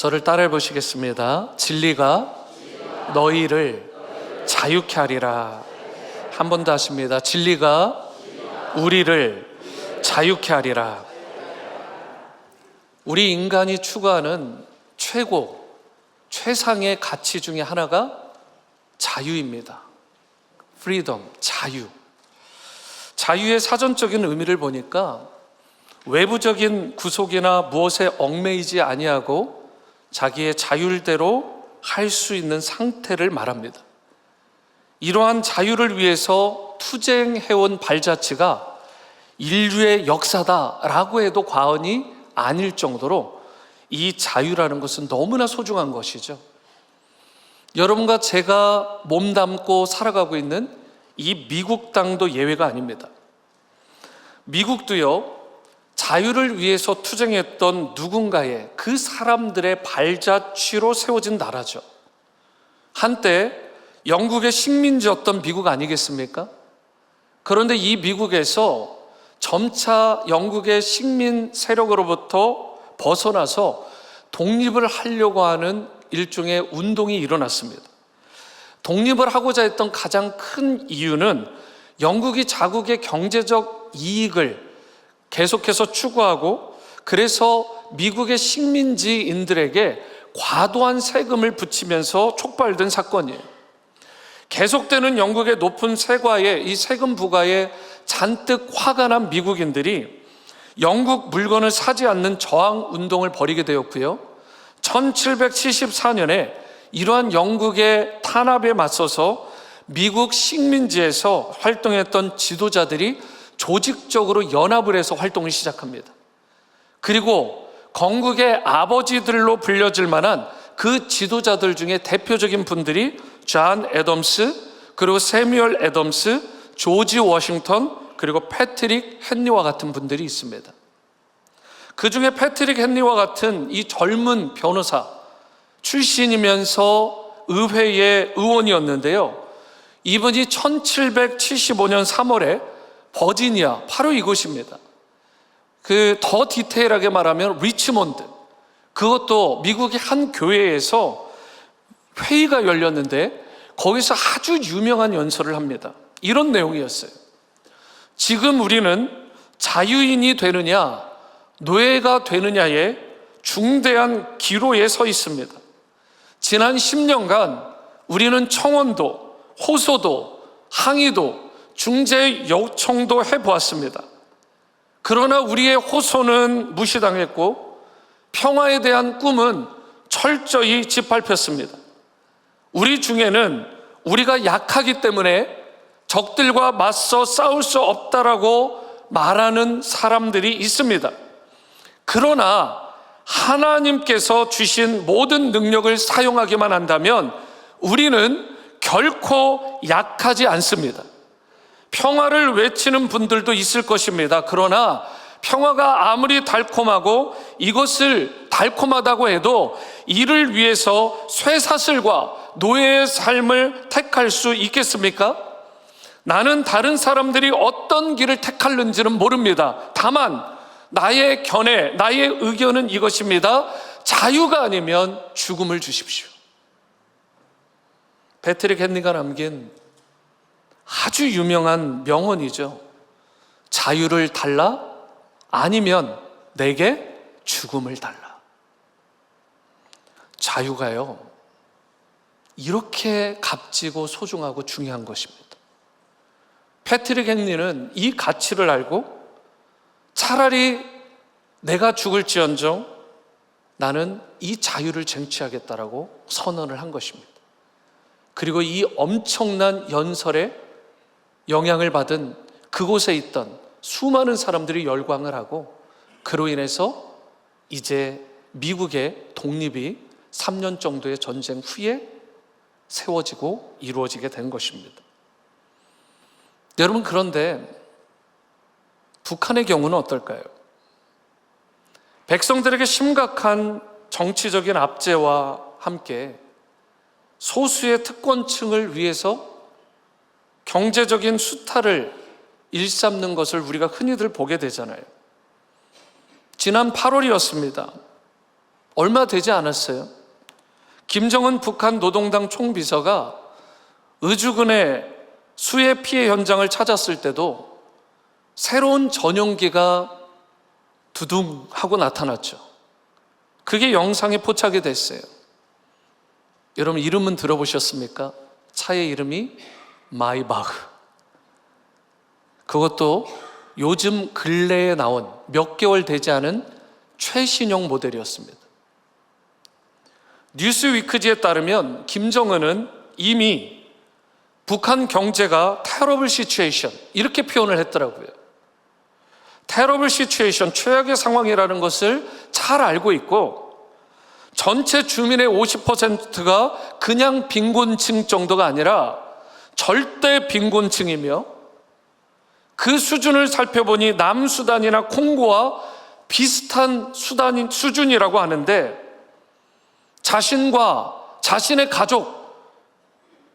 저를 따라해 보시겠습니다. 진리가 너희를 자유케 하리라. 한 번 더 하십니다. 진리가 우리를 자유케 하리라. 우리 인간이 추구하는 최상의 가치 중에 하나가 자유입니다. freedom, 자유. 자유의 사전적인 의미를 보니까 외부적인 구속이나 무엇에 얽매이지 아니하고 자기의 자율대로 할 수 있는 상태를 말합니다. 이러한 자유를 위해서 투쟁해온 발자취가 인류의 역사다라고 해도 과언이 아닐 정도로 이 자유라는 것은 너무나 소중한 것이죠. 여러분과 제가 몸담고 살아가고 있는 이 미국 땅도 예외가 아닙니다. 미국도요, 자유를 위해서 투쟁했던 누군가의 그 사람들의 발자취로 세워진 나라죠. 한때 영국의 식민지였던 미국 아니겠습니까? 그런데 이 미국에서 점차 영국의 식민 세력으로부터 벗어나서 독립을 하려고 하는 일종의 운동이 일어났습니다. 독립을 하고자 했던 가장 큰 이유는 영국이 자국의 경제적 이익을 계속해서 추구하고, 그래서 미국의 식민지인들에게 과도한 세금을 붙이면서 촉발된 사건이에요. 계속되는 영국의 높은 세과에, 이 세금 부과에 잔뜩 화가 난 미국인들이 영국 물건을 사지 않는 저항 운동을 벌이게 되었고요. 1774년에 이러한 영국의 탄압에 맞서서 미국 식민지에서 활동했던 지도자들이 조직적으로 연합을 해서 활동을 시작합니다. 그리고 건국의 아버지들로 불려질 만한 그 지도자들 중에 대표적인 분들이 존 애덤스, 그리고 세뮤얼 애덤스, 조지 워싱턴, 그리고 패트릭 헨리와 같은 분들이 있습니다. 그 중에 패트릭 헨리와 같은 이 젊은 변호사 출신이면서 의회의 의원이었는데요, 이분이 1775년 3월에 버지니아, 바로 이곳입니다. 더 디테일하게 말하면 리치몬드, 그것도 미국의 한 교회에서 회의가 열렸는데 거기서 아주 유명한 연설을 합니다. 이런 내용이었어요. 지금 우리는 자유인이 되느냐 노예가 되느냐의 중대한 기로에 서 있습니다. 지난 10년간 우리는 청원도, 호소도, 항의도, 중재 요청도 해보았습니다. 그러나 우리의 호소는 무시당했고 평화에 대한 꿈은 철저히 짓밟혔습니다. 우리 중에는 우리가 약하기 때문에 적들과 맞서 싸울 수 없다라고 말하는 사람들이 있습니다. 그러나 하나님께서 주신 모든 능력을 사용하기만 한다면 우리는 결코 약하지 않습니다. 평화를 외치는 분들도 있을 것입니다. 그러나 평화가 아무리 달콤하고 이것을 달콤하다고 해도 이를 위해서 쇠사슬과 노예의 삶을 택할 수 있겠습니까? 나는 다른 사람들이 어떤 길을 택할는지는 모릅니다. 다만 나의 견해, 나의 의견은 이것입니다. 자유가 아니면 죽음을 주십시오. 패트릭 헨리가 남긴 아주 유명한 명언이죠. 자유를 달라? 아니면 내게 죽음을 달라. 자유가요, 이렇게 값지고 소중하고 중요한 것입니다. 패트릭 헨리는 이 가치를 알고 차라리 내가 죽을지언정 나는 이 자유를 쟁취하겠다라고 선언을 한 것입니다. 그리고 이 엄청난 연설에 영향을 받은 그곳에 있던 수많은 사람들이 열광을 하고, 그로 인해서 이제 미국의 독립이 3년 정도의 전쟁 후에 세워지고 이루어지게 된 것입니다. 여러분, 그런데 북한의 경우는 어떨까요? 백성들에게 심각한 정치적인 압제와 함께 소수의 특권층을 위해서 경제적인 수탈을 일삼는 것을 우리가 흔히들 보게 되잖아요. 지난 8월이었습니다. 얼마 되지 않았어요. 김정은 북한 노동당 총비서가 의주군의 수해 피해 현장을 찾았을 때도 새로운 전용기가 두둥하고 나타났죠. 그게 영상에 포착이 됐어요. 여러분, 이름은 들어보셨습니까? 차의 이름이 마이바흐. 그것도 요즘 근래에 나온 몇 개월 되지 않은 최신형 모델이었습니다. 뉴스위크지에 따르면 김정은은 이미 북한 경제가 테러블 시츄에이션, 이렇게 표현을 했더라고요. 테러블 시츄에이션, 최악의 상황이라는 것을 잘 알고 있고, 전체 주민의 50%가 그냥 빈곤층 정도가 아니라 절대 빈곤층이며, 그 수준을 살펴보니 남수단이나 콩고와 비슷한 수준이라고 하는데, 자신과 자신의 가족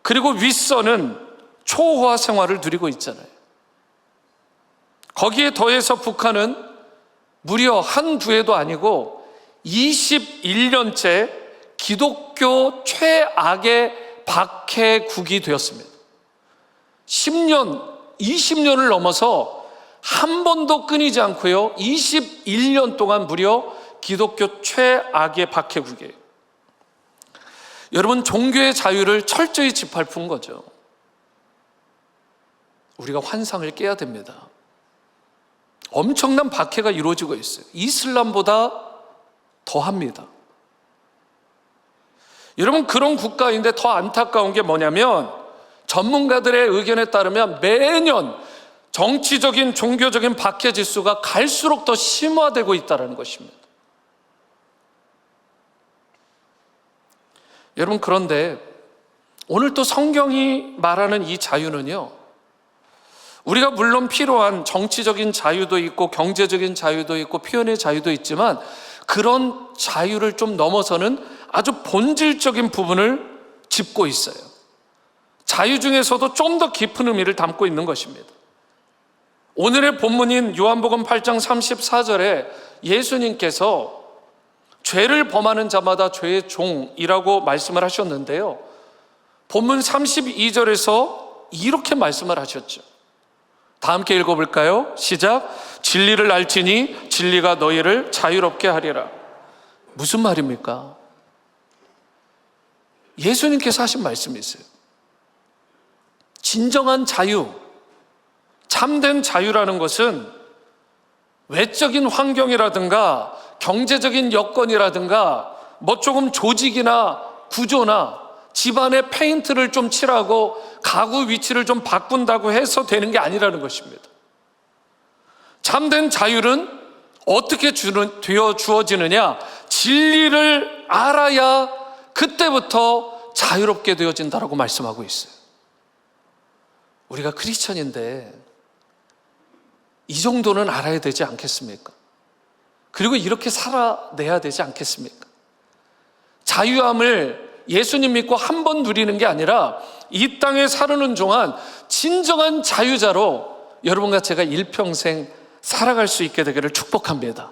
그리고 윗선은 초호화 생활을 누리고 있잖아요. 거기에 더해서 북한은 무려 한두 해도 아니고 21년째 기독교 최악의 박해국이 되었습니다. 10년, 20년을 넘어서 한 번도 끊이지 않고요, 21년 동안 무려 기독교 최악의 박해국이에요. 여러분, 종교의 자유를 철저히 짓밟은 거죠. 우리가 환상을 깨야 됩니다. 엄청난 박해가 이루어지고 있어요. 이슬람보다 더합니다. 여러분, 그런 국가인데 더 안타까운 게 뭐냐면, 전문가들의 의견에 따르면 매년 정치적인, 종교적인 박해 지수가 갈수록 더 심화되고 있다는 것입니다. 여러분, 그런데 오늘 또 성경이 말하는 이 자유는요, 우리가 물론 필요한 정치적인 자유도 있고 경제적인 자유도 있고 표현의 자유도 있지만, 그런 자유를 좀 넘어서는 아주 본질적인 부분을 짚고 있어요. 자유 중에서도 좀 더 깊은 의미를 담고 있는 것입니다. 오늘의 본문인 요한복음 8장 34절에 예수님께서 죄를 범하는 자마다 죄의 종이라고 말씀을 하셨는데요, 본문 32절에서 이렇게 말씀을 하셨죠. 다 함께 읽어볼까요? 시작. 진리를 알지니 진리가 너희를 자유롭게 하리라. 무슨 말입니까? 예수님께서 하신 말씀이 있어요. 진정한 자유, 참된 자유라는 것은 외적인 환경이라든가 경제적인 여건이라든가 뭐 조금 조직이나 구조나 집안에 페인트를 좀 칠하고 가구 위치를 좀 바꾼다고 해서 되는 게 아니라는 것입니다. 참된 자유는 어떻게 주어지느냐? 진리를 알아야 그때부터 자유롭게 되어진다라고 말씀하고 있어요. 우리가 크리스천인데 이 정도는 알아야 되지 않겠습니까? 그리고 이렇게 살아내야 되지 않겠습니까? 자유함을 예수님 믿고 한 번 누리는 게 아니라 이 땅에 사는 동안 진정한 자유자로 여러분과 제가 일평생 살아갈 수 있게 되기를 축복합니다.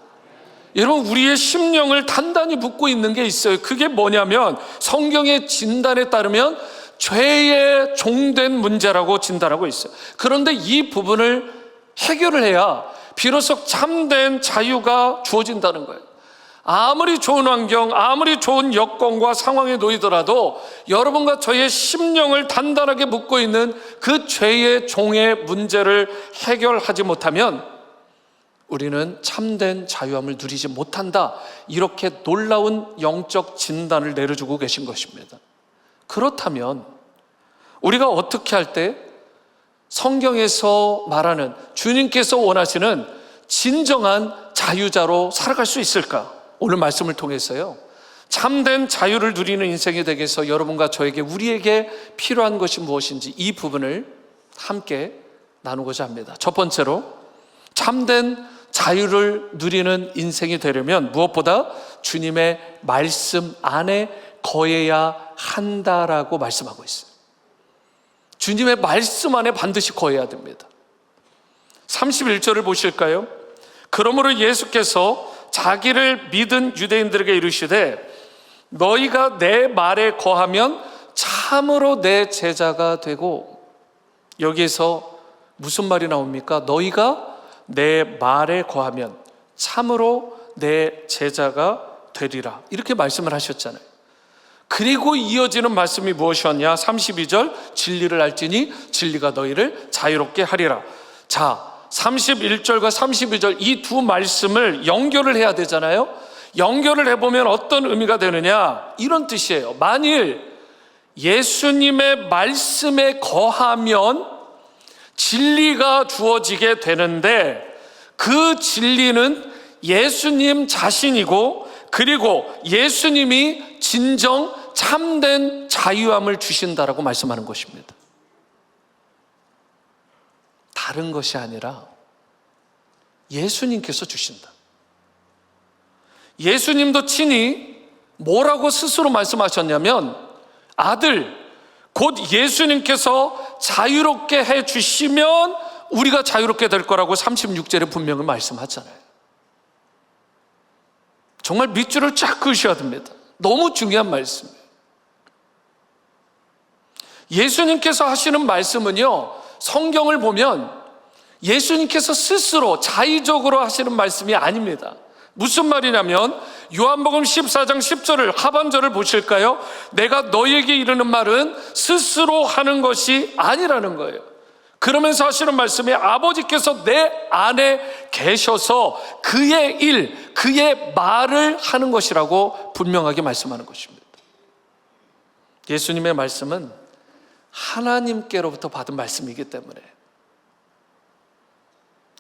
여러분, 우리의 심령을 단단히 묶고 있는 게 있어요. 그게 뭐냐면, 성경의 진단에 따르면 죄의 종된 문제라고 진단하고 있어요. 그런데 이 부분을 해결을 해야 비로소 참된 자유가 주어진다는 거예요. 아무리 좋은 환경, 아무리 좋은 여건과 상황에 놓이더라도 여러분과 저의 심령을 단단하게 묶고 있는 그 죄의 종의 문제를 해결하지 못하면 우리는 참된 자유함을 누리지 못한다, 이렇게 놀라운 영적 진단을 내려주고 계신 것입니다. 그렇다면 우리가 어떻게 할 때 성경에서 말하는, 주님께서 원하시는 진정한 자유자로 살아갈 수 있을까? 오늘 말씀을 통해서요, 참된 자유를 누리는 인생이 되기 위해서 여러분과 저에게, 우리에게 필요한 것이 무엇인지 이 부분을 함께 나누고자 합니다. 첫 번째로, 참된 자유를 누리는 인생이 되려면 무엇보다 주님의 말씀 안에 거해야 한다라고 말씀하고 있어요. 주님의 말씀 안에 반드시 거해야 됩니다. 31절을 보실까요? 그러므로 예수께서 자기를 믿은 유대인들에게 이르시되 너희가 내 말에 거하면 참으로 내 제자가 되고, 여기에서 무슨 말이 나옵니까? 너희가 내 말에 거하면 참으로 내 제자가 되리라, 이렇게 말씀을 하셨잖아요. 그리고 이어지는 말씀이 무엇이었냐? 32절, 진리를 알지니 진리가 너희를 자유롭게 하리라. 자, 31절과 32절 이 두 말씀을 연결을 해야 되잖아요. 연결을 해보면 어떤 의미가 되느냐? 이런 뜻이에요. 만일 예수님의 말씀에 거하면 진리가 주어지게 되는데, 그 진리는 예수님 자신이고, 그리고 예수님이 진정 참된 자유함을 주신다라고 말씀하는 것입니다. 다른 것이 아니라 예수님께서 주신다. 예수님도 친히 뭐라고 스스로 말씀하셨냐면, 아들, 곧 예수님께서 자유롭게 해 주시면 우리가 자유롭게 될 거라고 36절에 분명히 말씀하잖아요. 정말 밑줄을 쫙 그으셔야 됩니다. 너무 중요한 말씀이에요. 예수님께서 하시는 말씀은요, 성경을 보면 예수님께서 스스로 자의적으로 하시는 말씀이 아닙니다. 무슨 말이냐면 요한복음 14장 10절을 하반절을 보실까요? 내가 너희에게 이르는 말은 스스로 하는 것이 아니라는 거예요. 그러면서 하시는 말씀이 아버지께서 내 안에 계셔서 그의 일, 그의 말을 하는 것이라고 분명하게 말씀하는 것입니다. 예수님의 말씀은 하나님께로부터 받은 말씀이기 때문에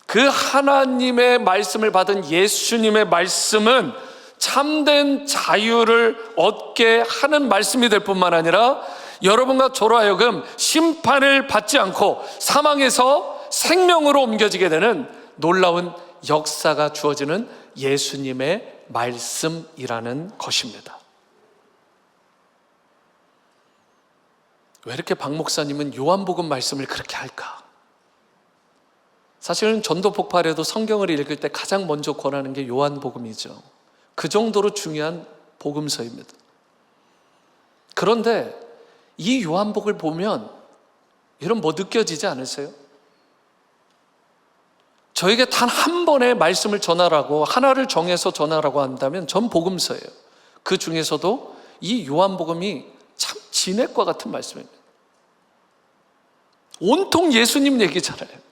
그 하나님의 말씀을 받은 예수님의 말씀은 참된 자유를 얻게 하는 말씀이 될 뿐만 아니라 여러분과 저로 하여금 심판을 받지 않고 사망에서 생명으로 옮겨지게 되는 놀라운 역사가 주어지는 예수님의 말씀이라는 것입니다. 왜 이렇게 박 목사님은 요한복음 말씀을 그렇게 할까? 사실은 전도 폭발에도 성경을 읽을 때 가장 먼저 권하는 게 요한복음이죠. 그 정도로 중요한 복음서입니다. 그런데 이 요한복음을 보면 여러분 뭐 느껴지지 않으세요? 저에게 단 한 번의 말씀을 전하라고, 하나를 정해서 전하라고 한다면 전 복음서예요. 그 중에서도 이 요한복음이 참 진액과 같은 말씀입니다. 온통 예수님 얘기잖아요.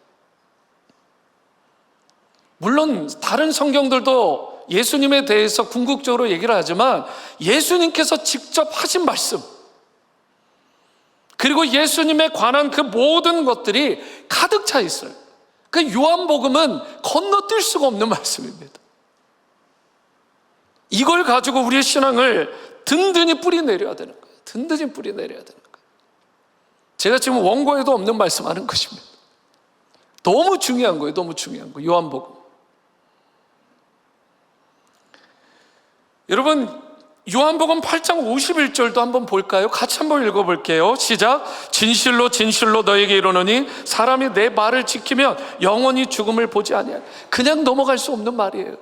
물론 다른 성경들도 예수님에 대해서 궁극적으로 얘기를 하지만 예수님께서 직접 하신 말씀, 그리고 예수님에 관한 그 모든 것들이 가득 차 있어요. 그 요한복음은 건너뛸 수가 없는 말씀입니다. 이걸 가지고 우리의 신앙을 든든히 뿌리내려야 되는 거예요. 든든히 뿌리내려야 되는 거예요. 제가 지금 원고에도 없는 말씀하는 것입니다. 너무 중요한 거예요. 너무 중요한 거. 요한복음. 여러분, 요한복음 8장 51절도 한번 볼까요? 같이 한번 읽어볼게요. 시작. 진실로 진실로 너에게 이르노니 사람이 내 말을 지키면 영원히 죽음을 보지 아니하리. 그냥 넘어갈 수 없는 말이에요.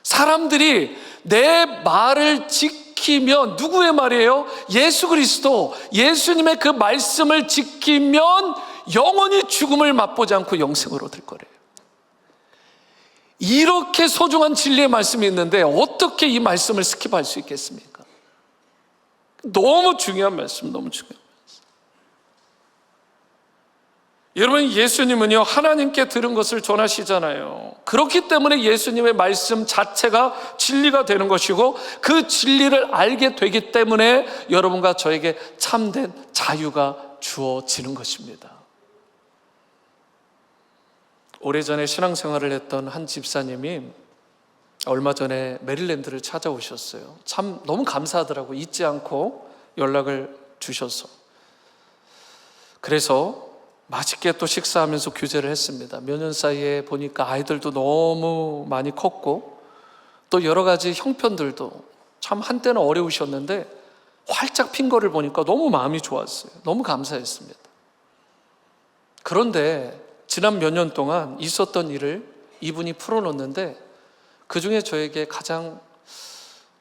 사람들이 내 말을 지키면, 누구의 말이에요? 예수 그리스도, 예수님의 그 말씀을 지키면 영원히 죽음을 맛보지 않고 영생을 얻을 거래요. 이렇게 소중한 진리의 말씀이 있는데 어떻게 이 말씀을 스킵할 수 있겠습니까? 너무 중요한 말씀, 너무 중요한 말씀. 여러분, 예수님은요, 하나님께 들은 것을 전하시잖아요. 그렇기 때문에 예수님의 말씀 자체가 진리가 되는 것이고, 그 진리를 알게 되기 때문에 여러분과 저에게 참된 자유가 주어지는 것입니다. 오래전에 신앙생활을 했던 한 집사님이 얼마 전에 메릴랜드를 찾아오셨어요. 참 너무 감사하더라고요. 잊지 않고 연락을 주셔서. 그래서 맛있게 또 식사하면서 교제를 했습니다. 몇 년 사이에 보니까 아이들도 너무 많이 컸고, 또 여러 가지 형편들도 참 한때는 어려우셨는데 활짝 핀 거를 보니까 너무 마음이 좋았어요. 너무 감사했습니다. 그런데 지난 몇 년 동안 있었던 일을 이분이 풀어놓는데 그중에 저에게 가장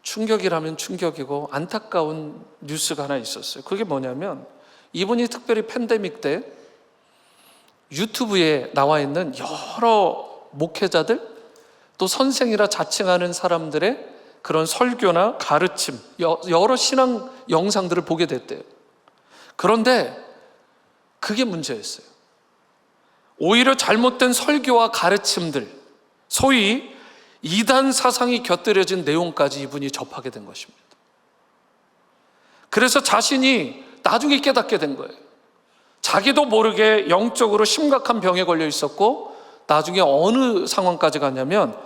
충격이라면 충격이고 안타까운 뉴스가 하나 있었어요. 그게 뭐냐면 이분이 특별히 팬데믹 때 유튜브에 나와 있는 여러 목회자들 또 선생이라 자칭하는 사람들의 그런 설교나 가르침, 여러 신앙 영상들을 보게 됐대요. 그런데 그게 문제였어요. 오히려 잘못된 설교와 가르침들, 소위 이단 사상이 곁들여진 내용까지 이분이 접하게 된 것입니다. 그래서 자신이 나중에 깨닫게 된 거예요. 자기도 모르게 영적으로 심각한 병에 걸려 있었고 나중에 어느 상황까지 갔냐면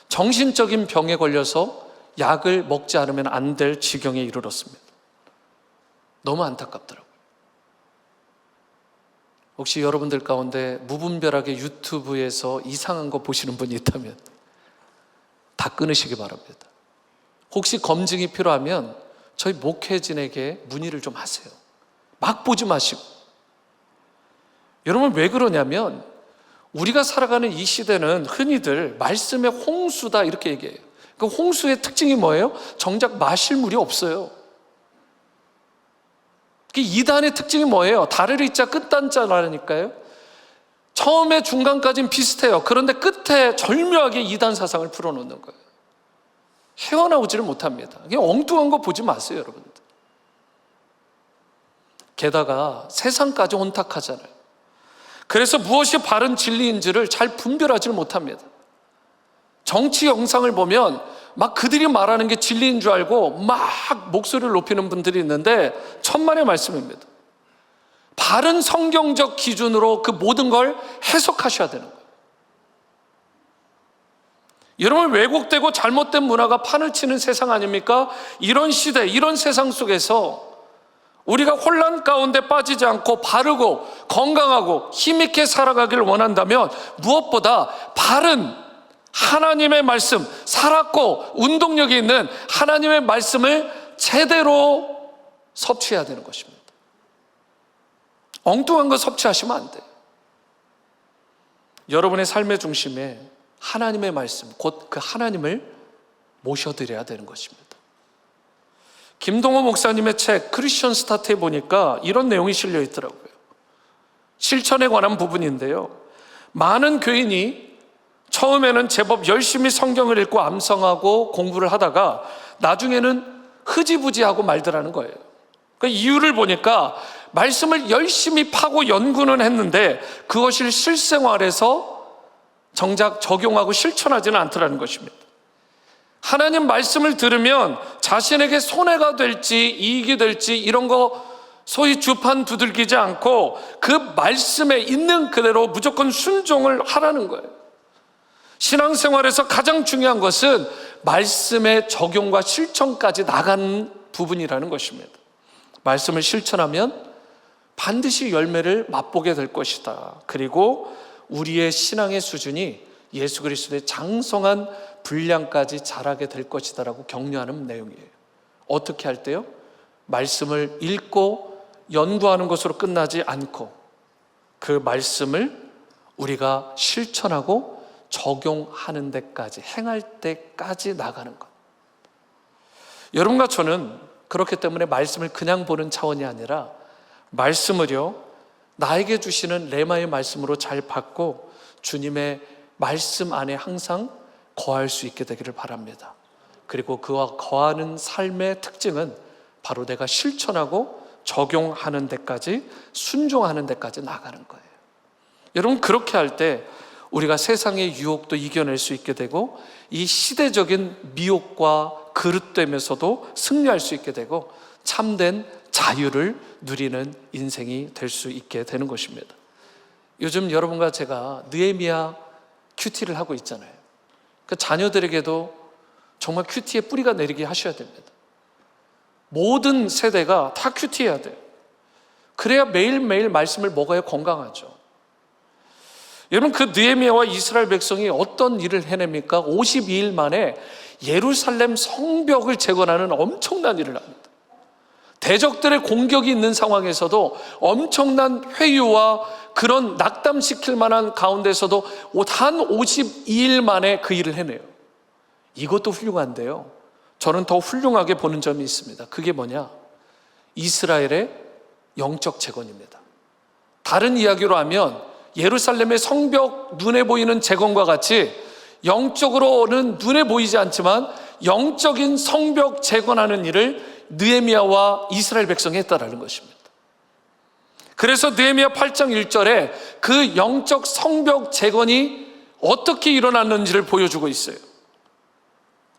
정신적인 병에 걸려서 약을 먹지 않으면 안 될 지경에 이르렀습니다. 너무 안타깝더라고요. 혹시 여러분들 가운데 무분별하게 유튜브에서 이상한 거 보시는 분이 있다면 다 끊으시기 바랍니다. 혹시 검증이 필요하면 저희 목회진에게 문의를 좀 하세요. 막 보지 마시고. 여러분 왜 그러냐면 우리가 살아가는 이 시대는 흔히들 말씀의 홍수다 이렇게 얘기해요. 그 홍수의 특징이 뭐예요? 정작 마실 물이 없어요. 이단의 특징이 뭐예요? 다를 이자 끝단자라니까요. 처음에 중간까지는 비슷해요. 그런데 끝에 절묘하게 이단 사상을 풀어놓는 거예요. 헤어나오지를 못합니다. 그냥 엉뚱한 거 보지 마세요, 여러분들. 게다가 세상까지 혼탁하잖아요. 그래서 무엇이 바른 진리인지를 잘 분별하지를 못합니다. 정치 영상을 보면 막 그들이 말하는 게 진리인 줄 알고 막 목소리를 높이는 분들이 있는데 천만의 말씀입니다. 바른 성경적 기준으로 그 모든 걸 해석하셔야 되는 거예요. 여러분 왜곡되고 잘못된 문화가 판을 치는 세상 아닙니까? 이런 시대, 이런 세상 속에서 우리가 혼란 가운데 빠지지 않고 바르고 건강하고 힘있게 살아가기를 원한다면 무엇보다 바른 하나님의 말씀, 살았고 운동력이 있는 하나님의 말씀을 제대로 섭취해야 되는 것입니다. 엉뚱한 거 섭취하시면 안 돼요. 여러분의 삶의 중심에 하나님의 말씀, 곧 그 하나님을 모셔드려야 되는 것입니다. 김동호 목사님의 책 크리스천 스타트에 보니까 이런 내용이 실려 있더라고요. 실천에 관한 부분인데요. 많은 교인이 처음에는 제법 열심히 성경을 읽고 암송하고 공부를 하다가 나중에는 흐지부지하고 말더라는 거예요. 그 이유를 보니까 말씀을 열심히 파고 연구는 했는데 그것을 실생활에서 정작 적용하고 실천하지는 않더라는 것입니다. 하나님 말씀을 들으면 자신에게 손해가 될지 이익이 될지 이런 거 소위 주판 두들기지 않고 그 말씀에 있는 그대로 무조건 순종을 하라는 거예요. 신앙생활에서 가장 중요한 것은 말씀의 적용과 실천까지 나가는 부분이라는 것입니다. 말씀을 실천하면 반드시 열매를 맛보게 될 것이다. 그리고 우리의 신앙의 수준이 예수 그리스도의 장성한 분량까지 자라게 될 것이다 라고 격려하는 내용이에요. 어떻게 할 때요? 말씀을 읽고 연구하는 것으로 끝나지 않고 그 말씀을 우리가 실천하고 적용하는 데까지, 행할 때까지 나가는 것. 여러분과 저는 그렇기 때문에 말씀을 그냥 보는 차원이 아니라 말씀을요, 나에게 주시는 레마의 말씀으로 잘 받고 주님의 말씀 안에 항상 거할 수 있게 되기를 바랍니다. 그리고 그와 거하는 삶의 특징은 바로 내가 실천하고 적용하는 데까지, 순종하는 데까지 나가는 거예요. 여러분 그렇게 할 때 우리가 세상의 유혹도 이겨낼 수 있게 되고 이 시대적인 미혹과 그릇됨에서도 승리할 수 있게 되고 참된 자유를 누리는 인생이 될 수 있게 되는 것입니다. 요즘 여러분과 제가 느헤미야 큐티를 하고 있잖아요. 그 자녀들에게도 정말 큐티에 뿌리가 내리게 하셔야 됩니다. 모든 세대가 다 큐티해야 돼요. 그래야 매일매일 말씀을 먹어야 건강하죠. 여러분 그 느헤미야와 이스라엘 백성이 어떤 일을 해냅니까? 52일 만에 예루살렘 성벽을 재건하는 엄청난 일을 합니다. 대적들의 공격이 있는 상황에서도 엄청난 회유와 그런 낙담시킬 만한 가운데서도 단 52일 만에 그 일을 해내요. 이것도 훌륭한데요, 저는 더 훌륭하게 보는 점이 있습니다. 그게 뭐냐? 이스라엘의 영적 재건입니다. 다른 이야기로 하면 예루살렘의 성벽 눈에 보이는 재건과 같이 영적으로는 눈에 보이지 않지만 영적인 성벽 재건하는 일을 느헤미야와 이스라엘 백성이 했다라는 것입니다. 그래서 느헤미야 8장 1절에 그 영적 성벽 재건이 어떻게 일어났는지를 보여주고 있어요.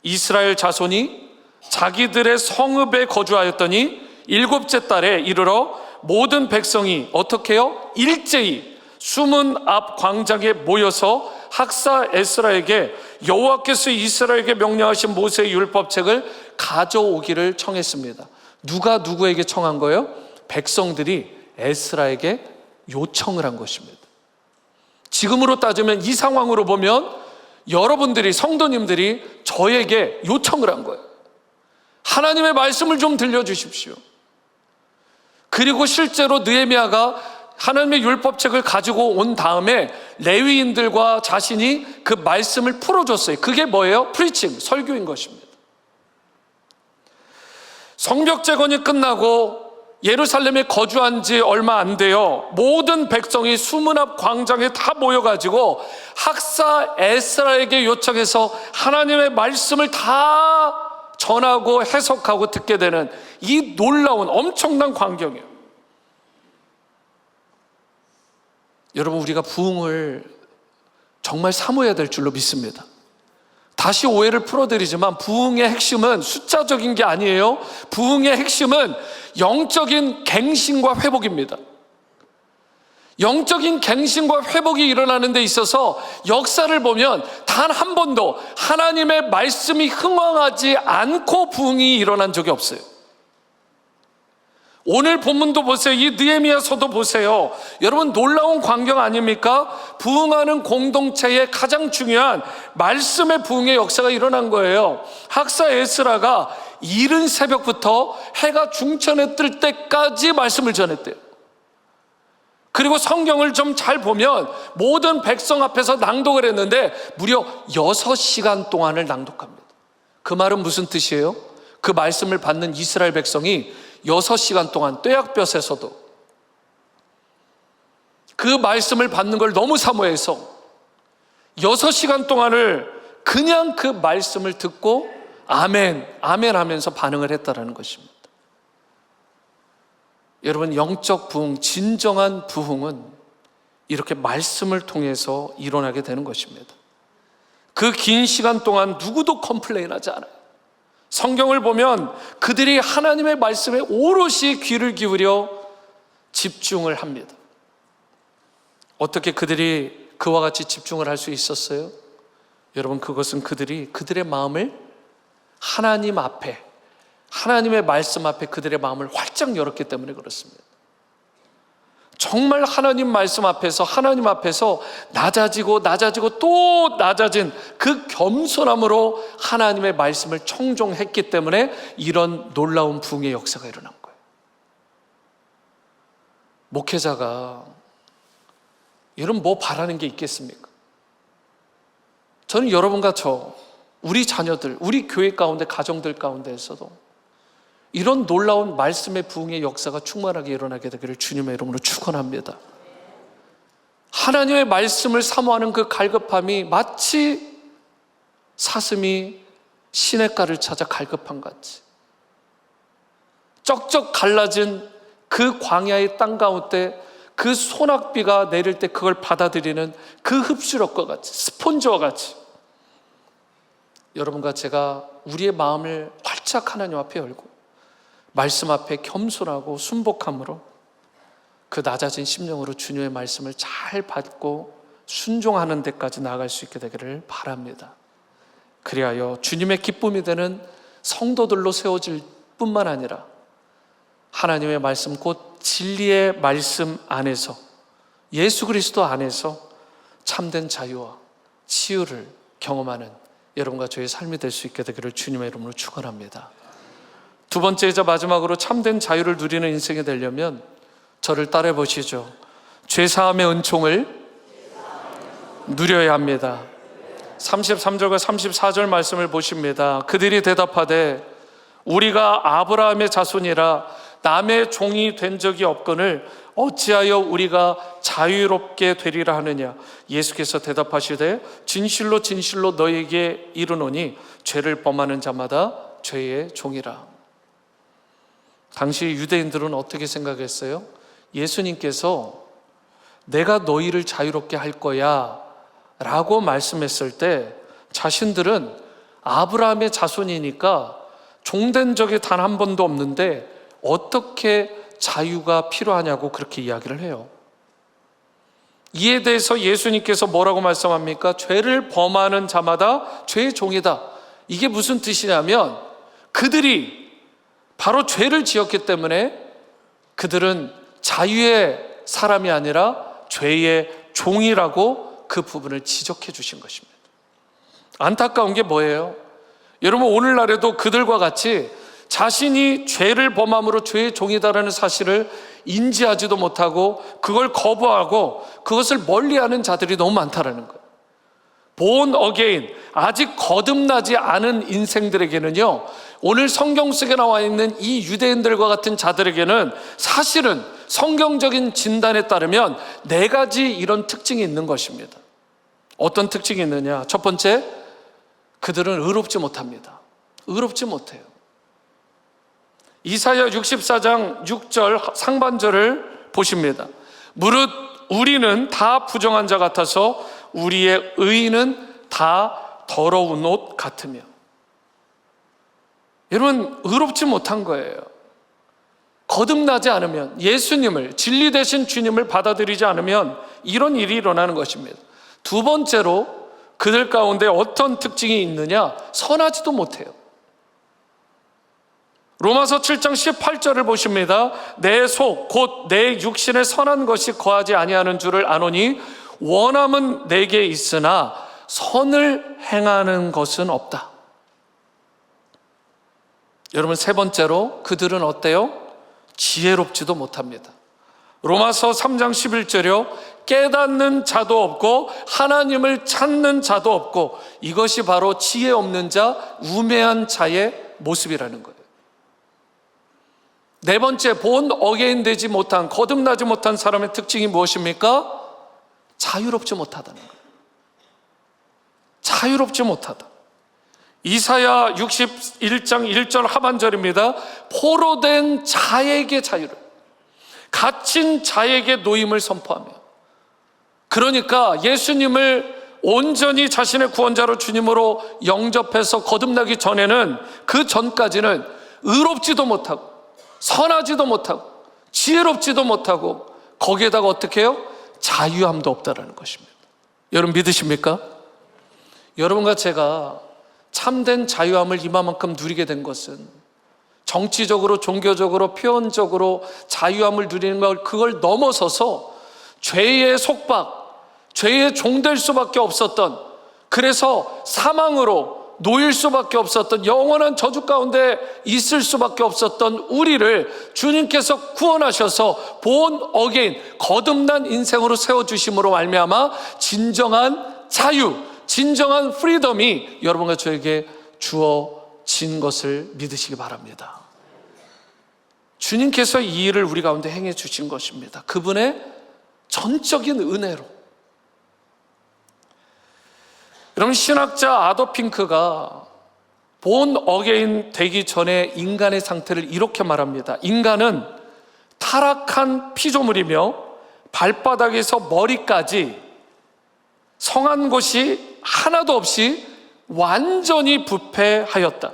이스라엘 자손이 자기들의 성읍에 거주하였더니 7째 달에 이르러 모든 백성이 어떻게 해요? 일제히 수문 앞 광장에 모여서 학사 에스라에게 여호와께서 이스라엘에게 명령하신 모세의 율법책을 가져오기를 청했습니다. 누가 누구에게 청한 거예요? 백성들이 에스라에게 요청을 한 것입니다. 지금으로 따지면, 이 상황으로 보면 여러분들이, 성도님들이 저에게 요청을 한 거예요. 하나님의 말씀을 좀 들려주십시오. 그리고 실제로 느헤미야가 하나님의 율법책을 가지고 온 다음에 레위인들과 자신이 그 말씀을 풀어줬어요. 그게 뭐예요? 프리칭, 설교인 것입니다. 성벽 재건이 끝나고 예루살렘에 거주한 지 얼마 안 돼요. 모든 백성이 수문 앞 광장에 다 모여가지고 학사 에스라에게 요청해서 하나님의 말씀을 다 전하고 해석하고 듣게 되는 이 놀라운 엄청난 광경이에요. 여러분, 우리가 부흥을 정말 사모해야 될 줄로 믿습니다. 다시 오해를 풀어드리지만 부흥의 핵심은 숫자적인 게 아니에요. 부흥의 핵심은 영적인 갱신과 회복입니다. 영적인 갱신과 회복이 일어나는 데 있어서 역사를 보면 단 한 번도 하나님의 말씀이 흥황하지 않고 부흥이 일어난 적이 없어요. 오늘 본문도 보세요. 이 느헤미야서도 보세요. 여러분, 놀라운 광경 아닙니까? 부흥하는 공동체의 가장 중요한 말씀의 부흥의 역사가 일어난 거예요. 학사 에스라가 이른 새벽부터 해가 중천에 뜰 때까지 말씀을 전했대요. 그리고 성경을 좀 잘 보면 모든 백성 앞에서 낭독을 했는데 무려 6시간 동안을 낭독합니다. 그 말은 무슨 뜻이에요? 그 말씀을 받는 이스라엘 백성이 6시간 동안 떼약볕에서도 그 말씀을 받는 걸 너무 사모해서 6시간 동안을 그냥 그 말씀을 듣고 아멘, 아멘 하면서 반응을 했다라는 것입니다. 여러분, 영적 부흥, 진정한 부흥은 이렇게 말씀을 통해서 일어나게 되는 것입니다. 그 긴 시간 동안 누구도 컴플레인하지 않아요. 성경을 보면 그들이 하나님의 말씀에 오롯이 귀를 기울여 집중을 합니다. 어떻게 그들이 그와 같이 집중을 할 수 있었어요? 여러분, 그것은 그들의 마음을 하나님 앞에, 하나님의 말씀 앞에 그들의 마음을 활짝 열었기 때문에 그렇습니다. 정말 하나님 말씀 앞에서, 하나님 앞에서 낮아지고 또 낮아진 그 겸손함으로 하나님의 말씀을 청종했기 때문에 이런 놀라운 부흥의 역사가 일어난 거예요. 목회자가 여러분 뭐 바라는 게 있겠습니까? 저는 여러분과 우리 자녀들, 우리 교회 가운데, 가정들 가운데에서도 이런 놀라운 말씀의 부흥의 역사가 충만하게 일어나게 되기를 주님의 이름으로 축원합니다. 하나님의 말씀을 사모하는 그 갈급함이 마치 사슴이 시냇가를 찾아 갈급한 같이 쩍쩍 갈라진 그 광야의 땅 가운데 그 소낙비가 내릴 때 그걸 받아들이는 그 흡수력과 같이, 스폰지와 같이 여러분과 제가 우리의 마음을 활짝 하나님 앞에 열고 말씀 앞에 겸손하고 순복함으로 그 낮아진 심령으로 주님의 말씀을 잘 받고 순종하는 데까지 나아갈 수 있게 되기를 바랍니다. 그리하여 주님의 기쁨이 되는 성도들로 세워질 뿐만 아니라 하나님의 말씀, 곧 진리의 말씀 안에서, 예수 그리스도 안에서 참된 자유와 치유를 경험하는 여러분과 저의 삶이 될 수 있게 되기를 주님의 이름으로 축원합니다. 두 번째이자 마지막으로 참된 자유를 누리는 인생이 되려면 저를 따라해 보시죠. 죄사함의 은총을 누려야 합니다. 33절과 34절 말씀을 보십니다. 그들이 대답하되 우리가 아브라함의 자손이라 남의 종이 된 적이 없거늘 어찌하여 우리가 자유롭게 되리라 하느냐. 예수께서 대답하시되 진실로 진실로 너에게 이르노니 죄를 범하는 자마다 죄의 종이라. 당시 유대인들은 어떻게 생각했어요? 예수님께서 내가 너희를 자유롭게 할 거야 라고 말씀했을 때 자신들은 아브라함의 자손이니까 종된 적이 단 한 번도 없는데 어떻게 자유가 필요하냐고 그렇게 이야기를 해요. 이에 대해서 예수님께서 뭐라고 말씀합니까? 죄를 범하는 자마다 죄의 종이다. 이게 무슨 뜻이냐면 그들이 바로 죄를 지었기 때문에 그들은 자유의 사람이 아니라 죄의 종이라고 그 부분을 지적해 주신 것입니다. 안타까운 게 뭐예요? 여러분, 오늘날에도 그들과 같이 자신이 죄를 범함으로 죄의 종이다라는 사실을 인지하지도 못하고 그걸 거부하고 그것을 멀리하는 자들이 너무 많다라는 거예요. born again, 아직 거듭나지 않은 인생들에게는요, 오늘 성경 속에 나와 있는 이 유대인들과 같은 자들에게는 사실은 성경적인 진단에 따르면 네 가지 이런 특징이 있는 것입니다. 어떤 특징이 있느냐? 첫 번째, 그들은 의롭지 못합니다. 의롭지 못해요. 이사야 64장 6절 상반절을 보십니다. 무릇 우리는 다 부정한 자 같아서 우리의 의는 다 더러운 옷 같으며. 여러분, 의롭지 못한 거예요. 거듭나지 않으면, 예수님을, 진리 되신 주님을 받아들이지 않으면 이런 일이 일어나는 것입니다. 두 번째로 그들 가운데 어떤 특징이 있느냐? 선하지도 못해요. 로마서 7장 18절을 보십니다. 내 속 곧 내 육신에 선한 것이 거하지 아니하는 줄을 아노니 원함은 내게 있으나 선을 행하는 것은 없다. 여러분, 세 번째로 그들은 어때요? 지혜롭지도 못합니다. 로마서 3장 11절이요, 깨닫는 자도 없고 하나님을 찾는 자도 없고. 이것이 바로 지혜 없는 자, 우매한 자의 모습이라는 거예요. 네 번째, 본 어게인 되지 못한, 거듭나지 못한 사람의 특징이 무엇입니까? 자유롭지 못하다는 거예요. 자유롭지 못하다. 이사야 61장 1절 하반절입니다. 포로된 자에게 자유를, 갇힌 자에게 노임을 선포하며. 그러니까 예수님을 온전히 자신의 구원자로 주님으로 영접해서 거듭나기 전에는, 그 전까지는 의롭지도 못하고 선하지도 못하고 지혜롭지도 못하고, 거기에다가 어떻게 해요? 자유함도 없다라는 것입니다. 여러분 믿으십니까? 여러분과 제가 참된 자유함을 이만큼 누리게 된 것은 정치적으로, 종교적으로, 표현적으로 자유함을 누리는 걸, 그걸 넘어서서 죄의 속박, 죄의 종될 수밖에 없었던, 그래서 사망으로 놓일 수밖에 없었던, 영원한 저주 가운데 있을 수밖에 없었던 우리를 주님께서 구원하셔서 born again, 거듭난 인생으로 세워주심으로 말미암아 진정한 자유, 진정한 프리덤이 여러분과 저에게 주어진 것을 믿으시기 바랍니다. 주님께서 이 일을 우리 가운데 행해 주신 것입니다. 그분의 전적인 은혜로. 여러분, 신학자 아도 핑크가 본 어게인 되기 전에 인간의 상태를 이렇게 말합니다. 인간은 타락한 피조물이며 발바닥에서 머리까지 성한 것이 하나도 없이 완전히 부패하였다.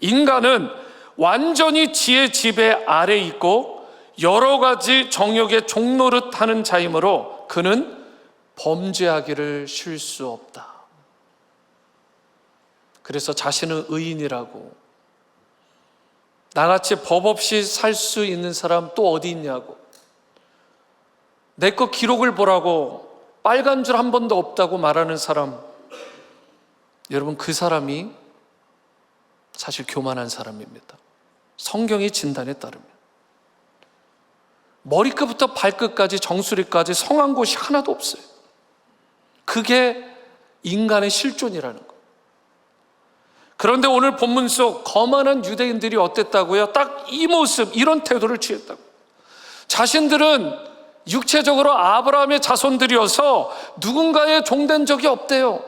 인간은 완전히 지의 지배 아래 있고 여러 가지 정욕의 종노릇하는 자이므로 그는 범죄하기를 쉴 수 없다. 그래서 자신은 의인이라고, 나같이 법 없이 살 수 있는 사람 또 어디 있냐고, 내 거 기록을 보라고 빨간 줄 한 번도 없다고 말하는 사람, 여러분 그 사람이 사실 교만한 사람입니다. 성경의 진단에 따르면 머리끝부터 발끝까지 정수리까지 성한 곳이 하나도 없어요. 그게 인간의 실존이라는 거. 그런데 오늘 본문 속 거만한 유대인들이 어땠다고요? 딱 이 모습, 이런 태도를 취했다고. 자신들은 육체적으로 아브라함의 자손들이어서 누군가의 종된 적이 없대요.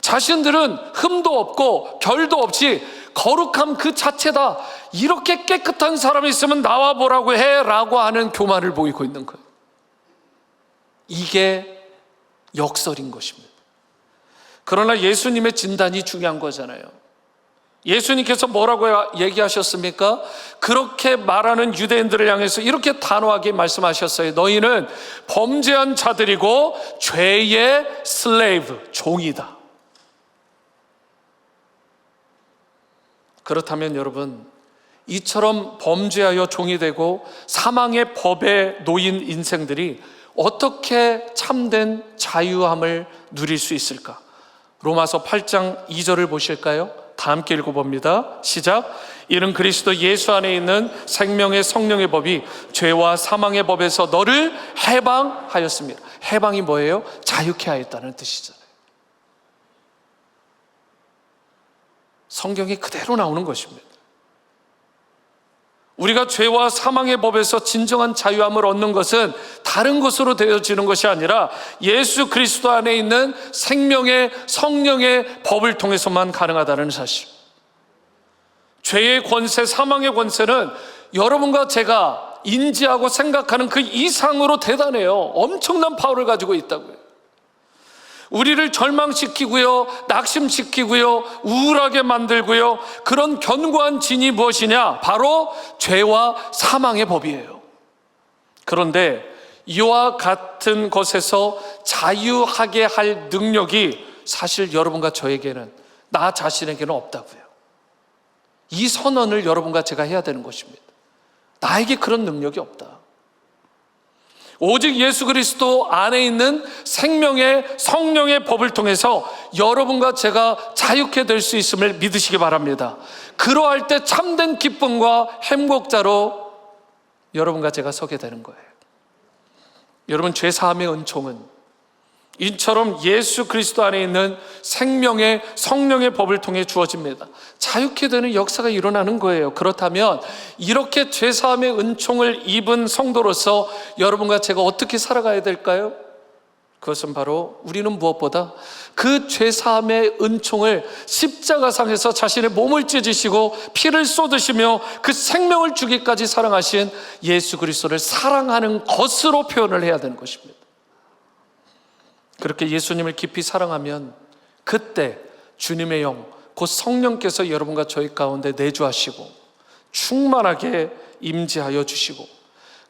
자신들은 흠도 없고 결도 없이 거룩함 그 자체다. 이렇게 깨끗한 사람이 있으면 나와 보라고 해라고 하는 교만을 보이고 있는 거예요. 이게 역설인 것입니다. 그러나 예수님의 진단이 중요한 거잖아요. 예수님께서 뭐라고 얘기하셨습니까? 그렇게 말하는 유대인들을 향해서 이렇게 단호하게 말씀하셨어요. 너희는 범죄한 자들이고 죄의 슬레이브, 종이다. 그렇다면 여러분, 이처럼 범죄하여 종이 되고 사망의 법에 놓인 인생들이 어떻게 참된 자유함을 누릴 수 있을까? 로마서 8장 2절을 보실까요? 다 함께 읽어봅니다. 시작. 이는 그리스도 예수 안에 있는 생명의 성령의 법이 죄와 사망의 법에서 너를 해방하였습니다. 해방이 뭐예요? 자유케 하였다는 뜻이잖아요. 성경이 그대로 나오는 것입니다. 우리가 죄와 사망의 법에서 진정한 자유함을 얻는 것은 다른 것으로 되어지는 것이 아니라 예수 그리스도 안에 있는 생명의 성령의 법을 통해서만 가능하다는 사실. 죄의 권세, 사망의 권세는 여러분과 제가 인지하고 생각하는 그 이상으로 대단해요. 엄청난 파워를 가지고 있다고요. 우리를 절망시키고요, 낙심시키고요, 우울하게 만들고요, 그런 견고한 진이 무엇이냐? 바로 죄와 사망의 법이에요. 그런데 이와 같은 것에서 자유하게 할 능력이 사실 여러분과 저에게는, 나 자신에게는 없다고요. 이 선언을 여러분과 제가 해야 되는 것입니다. 나에게 그런 능력이 없다. 오직 예수 그리스도 안에 있는 생명의 성령의 법을 통해서 여러분과 제가 자유케 될 수 있음을 믿으시기 바랍니다. 그러할 때 참된 기쁨과 행복자로 여러분과 제가 서게 되는 거예요. 여러분, 죄사함의 은총은 이처럼 예수 그리스도 안에 있는 생명의 성령의 법을 통해 주어집니다. 자유케 되는 역사가 일어나는 거예요. 그렇다면 이렇게 죄사함의 은총을 입은 성도로서 여러분과 제가 어떻게 살아가야 될까요? 그것은 바로 우리는 무엇보다 그 죄사함의 은총을 십자가상에서 자신의 몸을 찢으시고 피를 쏟으시며 그 생명을 주기까지 사랑하신 예수 그리스도를 사랑하는 것으로 표현을 해야 되는 것입니다. 그렇게 예수님을 깊이 사랑하면 그때 주님의 영, 곧 성령께서 여러분과 저희 가운데 내주하시고 충만하게 임재하여 주시고,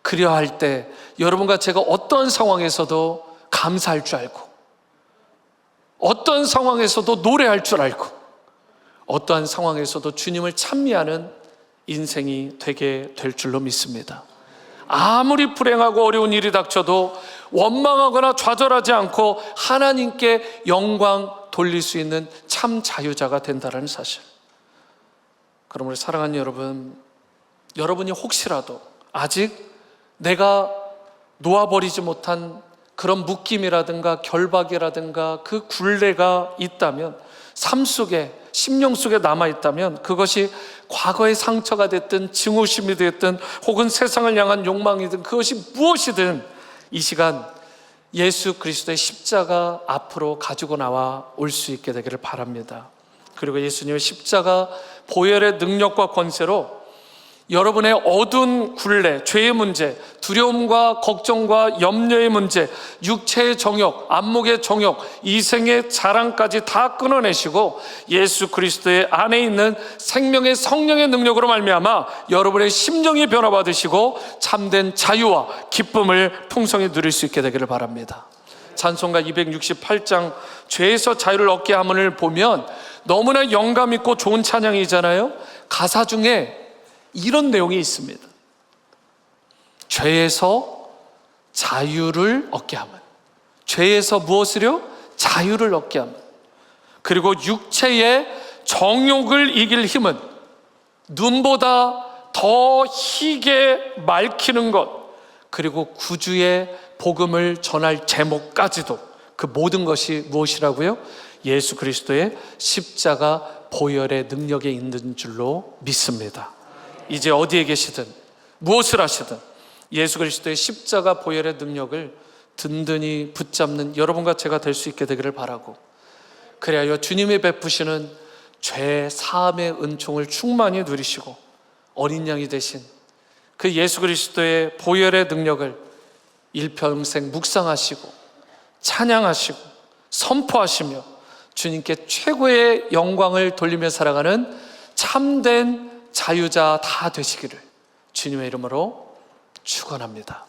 그리할 때 여러분과 제가 어떠한 상황에서도 감사할 줄 알고, 어떠한 상황에서도 노래할 줄 알고, 어떠한 상황에서도 주님을 찬미하는 인생이 되게 될 줄로 믿습니다. 아무리 불행하고 어려운 일이 닥쳐도 원망하거나 좌절하지 않고 하나님께 영광 돌릴 수 있는 참 자유자가 된다는 사실. 그러므로 사랑하는 여러분, 여러분이 혹시라도 아직 내가 놓아버리지 못한 그런 묶임이라든가 결박이라든가 그 굴레가 있다면, 삶 속에, 심령 속에 남아있다면, 그것이 과거의 상처가 됐든 증오심이 됐든 혹은 세상을 향한 욕망이든 그것이 무엇이든 이 시간 예수 그리스도의 십자가 앞으로 가지고 나와 올 수 있게 되기를 바랍니다. 그리고 예수님의 십자가 보혈의 능력과 권세로 여러분의 어두운 굴레, 죄의 문제, 두려움과 걱정과 염려의 문제, 육체의 정욕, 안목의 정욕, 이생의 자랑까지 다 끊어내시고 예수 그리스도의 안에 있는 생명의 성령의 능력으로 말미암아 여러분의 심령이 변화받으시고 참된 자유와 기쁨을 풍성히 누릴 수 있게 되기를 바랍니다. 찬송가 268장 죄에서 자유를 얻게 함을 보면 너무나 영감 있고 좋은 찬양이잖아요. 가사 중에 이런 내용이 있습니다. 죄에서 자유를 얻게 하면, 죄에서 무엇을요? 자유를 얻게 하면, 그리고 육체의 정욕을 이길 힘은 눈보다 더 희게 밝히는 것, 그리고 구주의 복음을 전할 제목까지도, 그 모든 것이 무엇이라고요? 예수 그리스도의 십자가 보혈의 능력에 있는 줄로 믿습니다. 이제 어디에 계시든 무엇을 하시든 예수 그리스도의 십자가 보혈의 능력을 든든히 붙잡는 여러분과 제가 될 수 있게 되기를 바라고, 그래야 주님이 베푸시는 죄 사함의 은총을 충만히 누리시고 어린 양이 되신 그 예수 그리스도의 보혈의 능력을 일평생 묵상하시고 찬양하시고 선포하시며 주님께 최고의 영광을 돌리며 살아가는 참된 자유자 다 되시기를 주님의 이름으로 축원합니다.